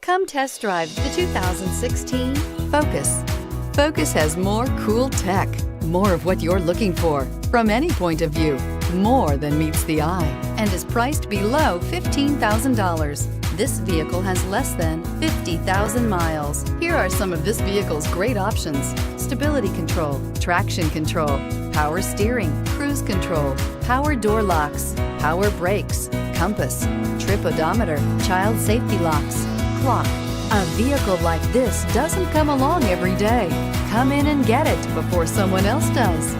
Come test drive the 2016 Focus. Focus has more cool tech, more of what you're looking for from any point of view, more than meets the eye, and is priced below $15,000. This vehicle has less than 50,000 miles. Here are some of this vehicle's great options: stability control, traction control, power steering, cruise control, power door locks, power brakes, compass, trip odometer, child safety locks, clock. A vehicle like this doesn't come along every day. Come in and get it before someone else does.